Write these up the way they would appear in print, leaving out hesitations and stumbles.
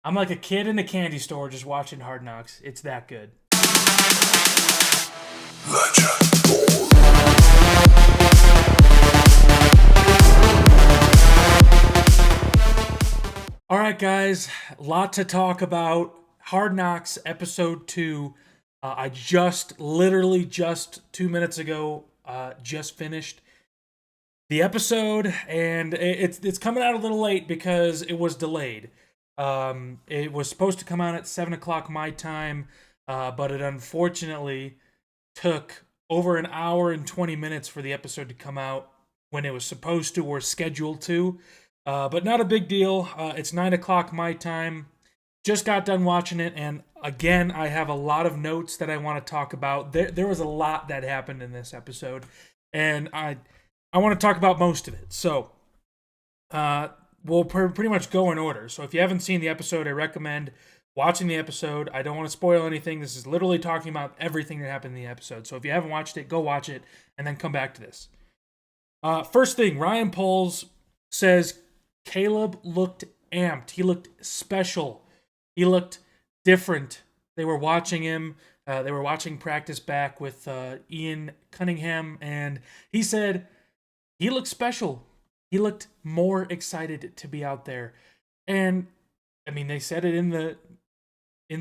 I'm like a kid in a candy store just watching Hard Knocks. It's that good. All right, guys, a lot to talk about. Hard Knocks episode 2. I literally just 2 minutes ago, just finished the episode, and it's coming out a little late because it was delayed. It was supposed to come out at 7 o'clock my time, but it unfortunately took over an hour and 20 minutes for the episode to come out when it was supposed to or scheduled to. But not a big deal. It's 9 o'clock my time. Just got done watching it, and again, I have a lot of notes that I want to talk about. There was a lot that happened in this episode, and I want to talk about most of it. So, we'll pretty much go in order. So, if you haven't seen the episode, I recommend watching the episode. I don't want to spoil anything. This is literally talking about everything that happened in the episode. So, if you haven't watched it, go watch it, and then come back to this. First thing, Ryan Poles says Caleb looked amped. He looked special. He looked different. They were watching him. They were watching practice back with Ian Cunningham, and he said he looked special. He looked more excited to be out there. And I mean, they said it in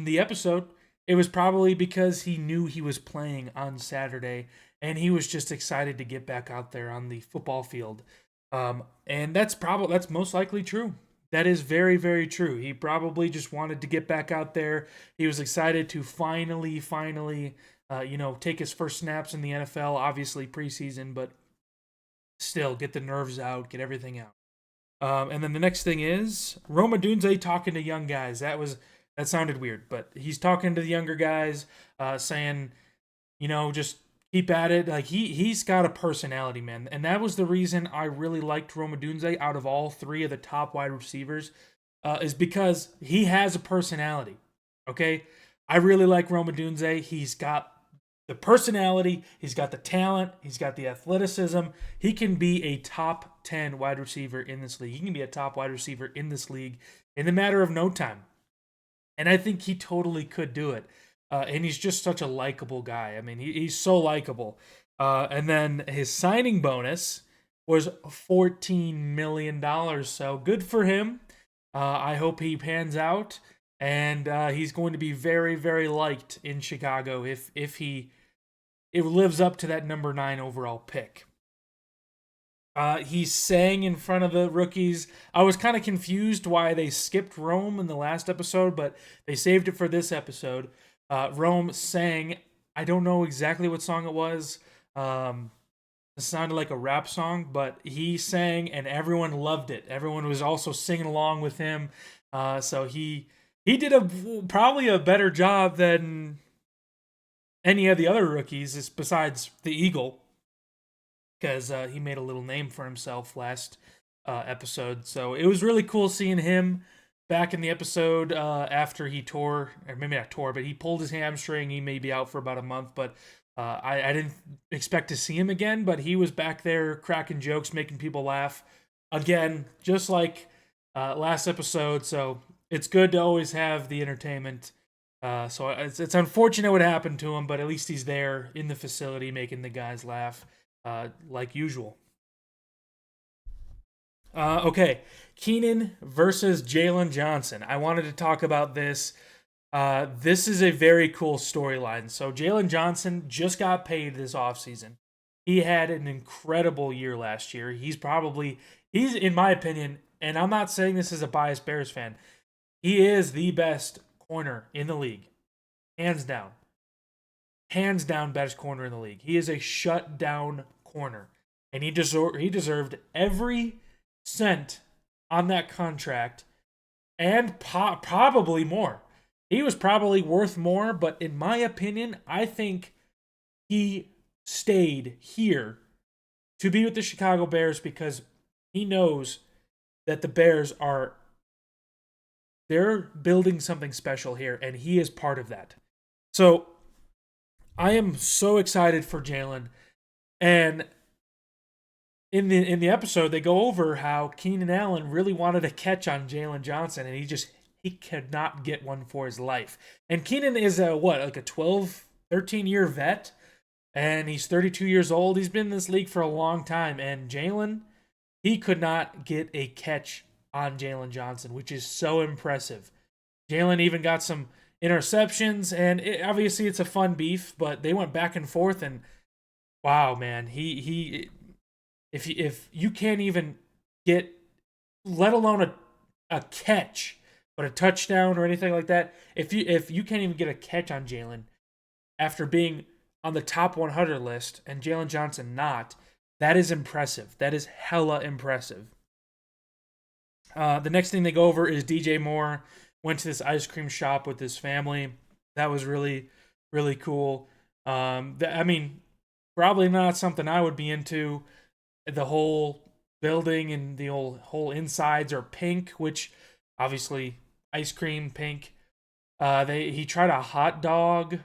the episode. It was probably because he knew he was playing on Saturday, and he was just excited to get back out there on the football field. And that's most likely true. That is very, very true. He probably just wanted to get back out there. He was excited to finally, take his first snaps in the NFL. Obviously preseason, but still get the nerves out, get everything out. And then the next thing is Roma Dunze talking to young guys. That sounded weird, but he's talking to the younger guys, saying, just keep at it. Like he's got a personality, man, and that was the reason I really liked Roma Dunze out of all three of the top wide receivers, is because he has a personality. Okay, I really like Roma Dunze. He's got the personality, he's got the talent, he's got the athleticism. He can be a top 10 wide receiver in this league. He can be a top wide receiver in this league in the matter of no time. And I think he totally could do it. And he's just such a likable guy. I mean, he's so likable. And then his signing bonus was $14 million. So good for him. I hope he pans out. And he's going to be very, very liked in Chicago if it lives up to that number 9 overall pick. He sang in front of the rookies. I was kind of confused why they skipped Rome in the last episode, but they saved it for this episode. Rome sang, I don't know exactly what song it was. It sounded like a rap song, but he sang and everyone loved it. Everyone was also singing along with him. So he did probably a better job than any of the other rookies besides the Eagle, because he made a little name for himself last episode. So it was really cool seeing him back in the episode after he tore, or maybe not tore, but he pulled his hamstring. He may be out for about a month, but I didn't expect to see him again, but he was back there cracking jokes, making people laugh again, just like last episode. So it's good to always have the entertainment. So it's unfortunate what happened to him, but at least he's there in the facility making the guys laugh like usual. Okay, Keenan versus Jalen Johnson. I wanted to talk about this. This is a very cool storyline. So Jalen Johnson just got paid this offseason. He had an incredible year last year. He's in my opinion, and I'm not saying this as a biased Bears fan, he is the best corner in the league. Hands down. Hands down best corner in the league. He is a shutdown corner. And he deserved every cent on that contract and probably more. He was probably worth more, but in my opinion, I think he stayed here to be with the Chicago Bears because he knows that the Bears they're building something special here, and he is part of that. So I am so excited for Jalen. And in the episode, they go over how Keenan Allen really wanted to catch on Jalen Johnson, and he he could not get one for his life. And Keenan is like a 12, 13-year vet, and he's 32 years old. He's been in this league for a long time. And Jalen, he could not get a catch on Jalen Johnson, which is so impressive. Jalen even got some interceptions, and obviously it's a fun beef, but they went back and forth, and wow, man, if you can't even get, let alone a catch, but a touchdown or anything like that, if you can't even get a catch on Jalen after being on the top 100 list and Jalen Johnson not, that is impressive. That is hella impressive. The next thing they go over is DJ Moore went to this ice cream shop with his family. That was really, really cool. I mean, probably not something I would be into. The whole building and the whole insides are pink, which obviously ice cream pink. He tried a hot dog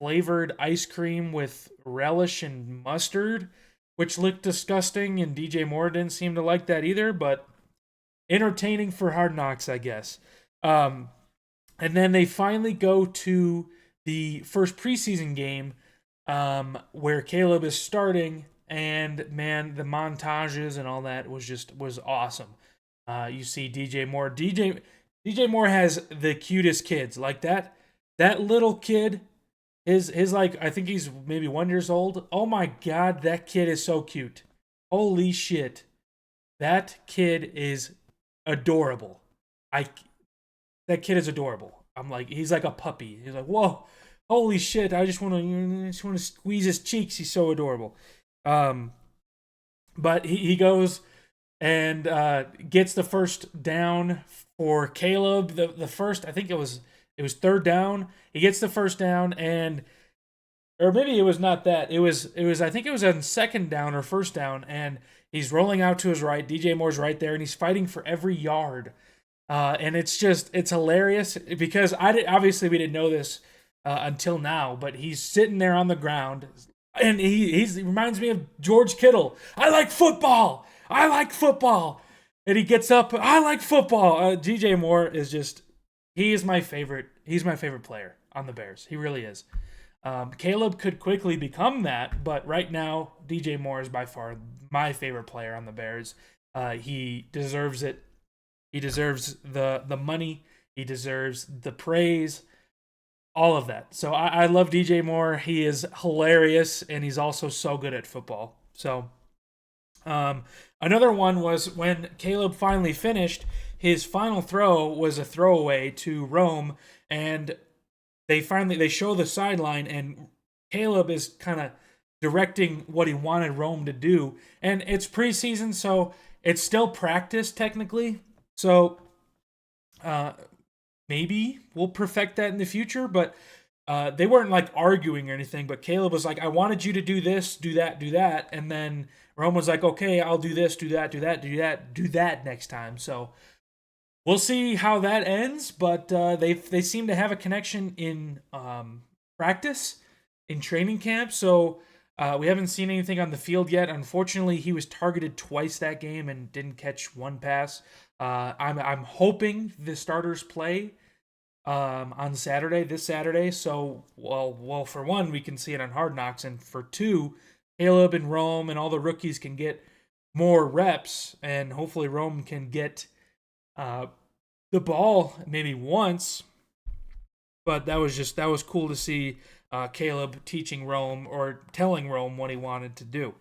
flavored ice cream with relish and mustard, which looked disgusting, and DJ Moore didn't seem to like that either, but entertaining for Hard Knocks, I guess. And then they finally go to the first preseason game where Caleb is starting, and man, the montages and all that was awesome. You see DJ Moore. DJ Moore has the cutest kids. Like that little kid, his like, I think he's maybe 1 year old. Oh my god, that kid is so cute. Holy shit. That kid is adorable. That kid is adorable. I'm like, he's like a puppy. He's like, whoa, holy shit! I just want to squeeze his cheeks. He's so adorable. But he goes and gets the first down for Caleb. The first, I think it was third down. He gets the first down, or maybe it was not that. It was I think it was on second down or first down, and he's rolling out to his right. DJ Moore's right there, and he's fighting for every yard. And it's hilarious because obviously we didn't know this until now, but he's sitting there on the ground, and he reminds me of George Kittle. I like football. And he gets up. I like football. DJ Moore is he is my favorite. He's my favorite player on the Bears. He really is. Caleb could quickly become that, but right now DJ Moore is by far my favorite player on the Bears. He deserves it. He deserves the money. He deserves the praise. All of that. So I love DJ Moore. He is hilarious, and he's also so good at football. So another one was when Caleb finally finished, his final throw was a throwaway to Rome, and they show the sideline, and Caleb is kind of directing what he wanted Rome to do. And it's preseason, so it's still practice technically. So maybe we'll perfect that in the future, but they weren't like arguing or anything, but Caleb was like, I wanted you to do this, do that. And then Rome was like, okay, I'll do this, do that next time. So we'll see how that ends, but they seem to have a connection in practice, in training camp. So we haven't seen anything on the field yet. Unfortunately, he was targeted twice that game and didn't catch one pass. I'm hoping the starters play on this Saturday. So, well, for one, we can see it on Hard Knocks, and for two, Caleb and Rome and all the rookies can get more reps, and hopefully Rome can get the ball maybe once. But that was cool to see Caleb teaching Rome, or telling Rome what he wanted to do.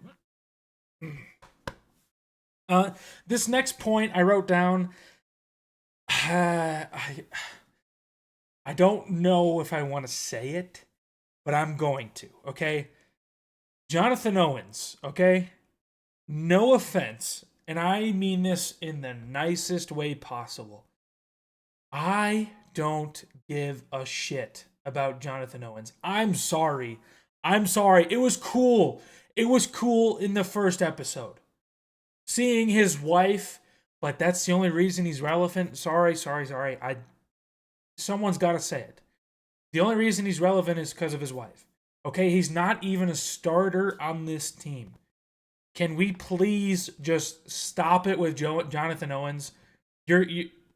This next point I wrote down, I don't know if I want to say it, but I'm going to, okay? Jonathan Owens, okay? No offense, and I mean this in the nicest way possible. I don't give a shit about Jonathan Owens. I'm sorry. It was cool. It was cool in the first episode. Seeing his wife, but that's the only reason he's relevant. Sorry. Someone's got to say it. The only reason he's relevant is because of his wife. Okay, he's not even a starter on this team. Can we please just stop it with Jonathan Owens?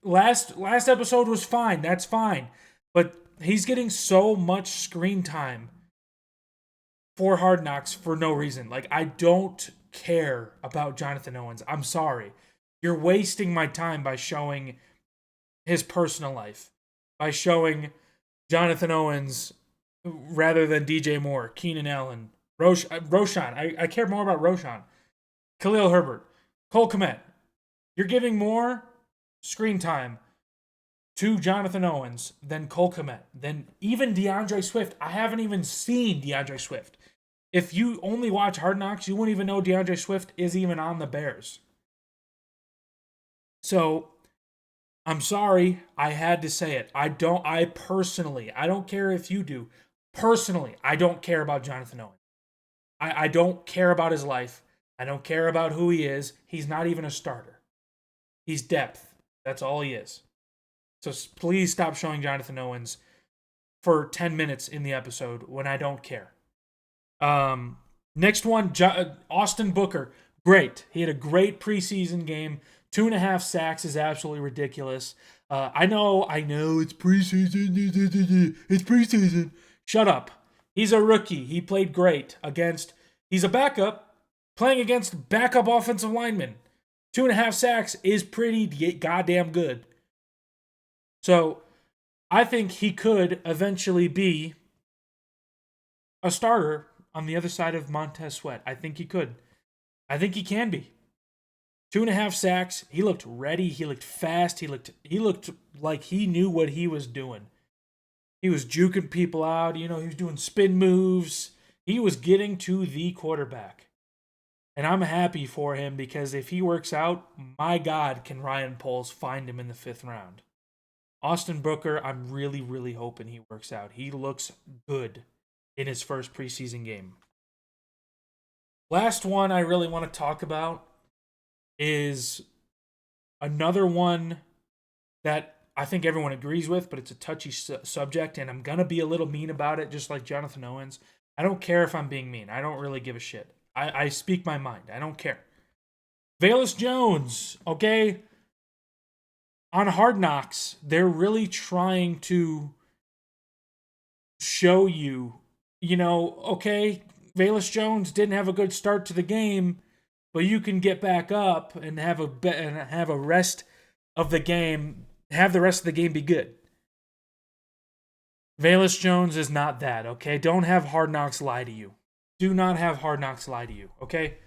last episode was fine. That's fine. But he's getting so much screen time for Hard Knocks for no reason. Like, I don't care about Jonathan Owens. I'm sorry. You're wasting my time by showing his personal life, by showing Jonathan Owens rather than DJ Moore, Keenan Allen, Roshan. I care more about Roshan, Khalil Herbert, Cole Kmet. You're giving more screen time to Jonathan Owens than Cole Kmet, than even DeAndre Swift. I haven't even seen DeAndre Swift. If you only watch Hard Knocks, you wouldn't even know DeAndre Swift is even on the Bears. So, I'm sorry, I had to say it. I don't care if you do. Personally, I don't care about Jonathan Owens. I don't care about his life. I don't care about who he is. He's not even a starter. He's depth. That's all he is. So please stop showing Jonathan Owens for 10 minutes in the episode when I don't care. Next one, Austin Booker. Great. He had a great preseason game. 2.5 sacks is absolutely ridiculous. I know it's preseason. It's preseason. Shut up. He's a rookie. He played great he's a backup playing against backup offensive linemen. 2.5 sacks is pretty goddamn good. So I think he could eventually be a starter on the other side of Montez Sweat. I think he could. I think he can be. 2.5 sacks. He looked ready. He looked fast. He looked like he knew what he was doing. He was juking people out. He was doing spin moves. He was getting to the quarterback. And I'm happy for him because if he works out, my God, can Ryan Poles find him in the 5th round. Austin Booker, I'm really, really hoping he works out. He looks good in his first preseason game. Last one I really want to talk about is another one that I think everyone agrees with, but it's a touchy subject, and I'm going to be a little mean about it, just like Jonathan Owens. I don't care if I'm being mean. I don't really give a shit. I speak my mind. I don't care. Velus Jones, okay? On Hard Knocks, they're really trying to show you, okay, Velus Jones didn't have a good start to the game, but you can get back up and have a rest of the game, have the rest of the game be good. Velus Jones is not that, okay? Don't have Hard Knocks lie to you. Do not have Hard Knocks lie to you, okay?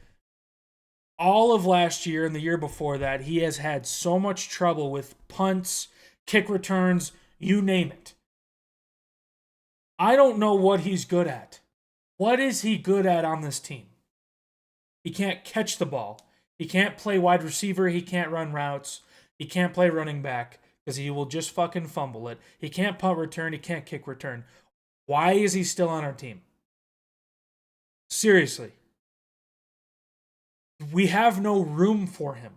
All of last year and the year before that, he has had so much trouble with punts, kick returns, you name it. I don't know what he's good at. What is he good at on this team? He can't catch the ball. He can't play wide receiver. He can't run routes. He can't play running back because he will just fucking fumble it. He can't punt return. He can't kick return. Why is he still on our team? Seriously. We have no room for him.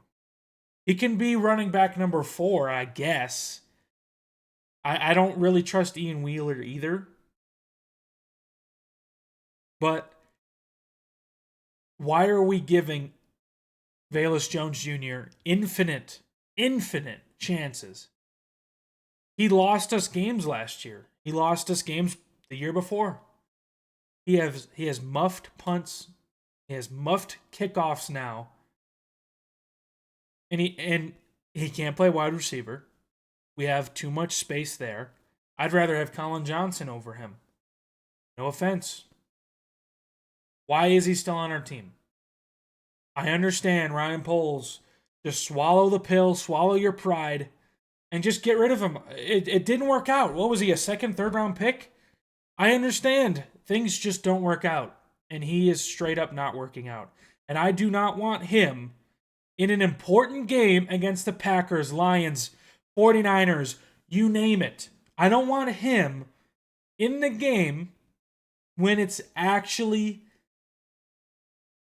He can be running back number 4, I guess. I don't really trust Ian Wheeler either. But why are we giving Velus Jones Jr. infinite chances? He lost us games last year. He lost us games the year before. He has muffed punts. He has muffed kickoffs now. And he can't play wide receiver. We have too much space there. I'd rather have Colin Johnson over him. No offense. Why is he still on our team? I understand, Ryan Poles. Just swallow the pill, swallow your pride, and just get rid of him. It didn't work out. What was he, a 2nd, 3rd round pick? I understand. Things just don't work out. And he is straight up not working out. And I do not want him in an important game against the Packers, Lions, 49ers, you name it. I don't want him in the game when it's actually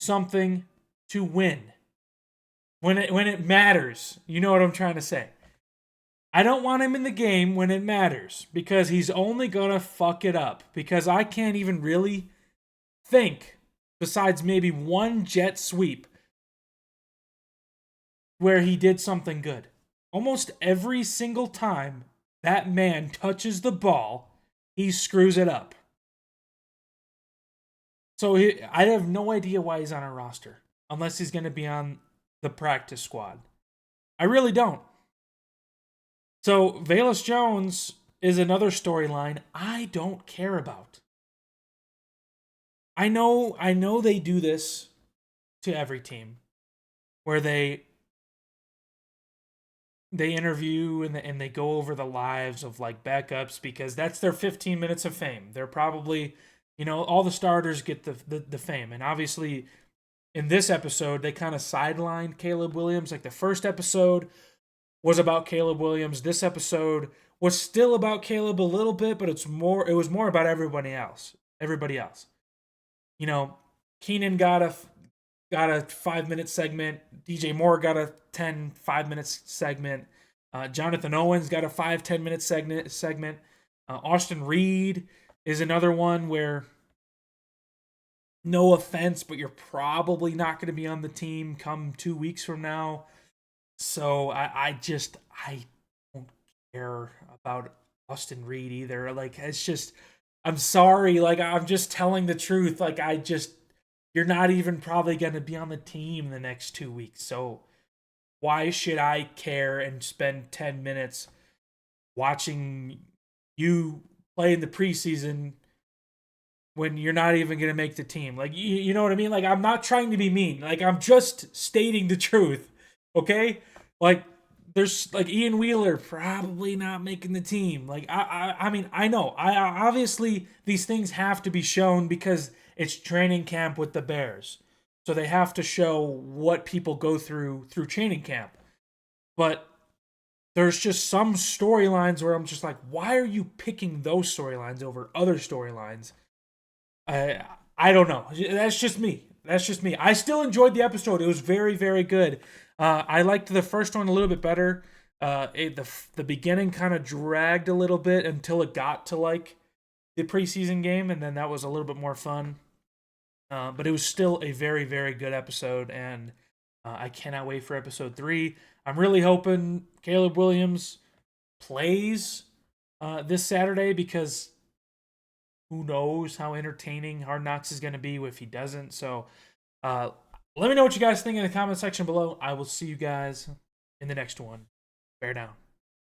something to win. When it matters. You know what I'm trying to say. I don't want him in the game when it matters because he's only going to fuck it up because I can't even really think, besides maybe one jet sweep, where he did something good. almost every single time that man touches the ball, he screws it up. So I have no idea why he's on our roster unless he's going to be on the practice squad. I really don't. So Velus Jones is another storyline I don't care about. I know they do this to every team where they interview and they go over the lives of like backups because that's their 15 minutes of fame. They're probably, all the starters get the fame. And obviously in this episode, they kind of sidelined Caleb Williams. Like the first episode was about Caleb Williams. This episode was still about Caleb a little bit, but it was more about everybody else. Everybody else. Keenan got a 5-minute segment. DJ Moore got a 5-minute segment. Jonathan Owens got a 5-10 minute segment. Austin Reed is another one where, no offense, but you're probably not going to be on the team come 2 weeks from now. So I don't care about Austin Reed either. Like, it's just, I'm sorry. Like, I'm just telling the truth. Like, you're not even probably going to be on the team the next 2 weeks. So why should I care and spend 10 minutes watching you play in the preseason when you're not even going to make the team? Like, you know what I mean? Like, I'm not trying to be mean. Like, I'm just stating the truth. Okay? Like, there's like Ian Wheeler probably not making the team. Like, I mean, I know. I obviously these things have to be shown because it's training camp with the Bears. So they have to show what people go through training camp. But there's just some storylines where I'm just like, why are you picking those storylines over other storylines? I don't know. That's just me. That's just me. I still enjoyed the episode. It was very, very good. I liked the first one a little bit better. The beginning kind of dragged a little bit until it got to like the preseason game, and then that was a little bit more fun. But it was still a very, very good episode, and I cannot wait for episode 3. I'm really hoping Caleb Williams plays this Saturday because who knows how entertaining Hard Knocks is going to be if he doesn't. So let me know what you guys think in the comment section below. I will see you guys in the next one. Bear down.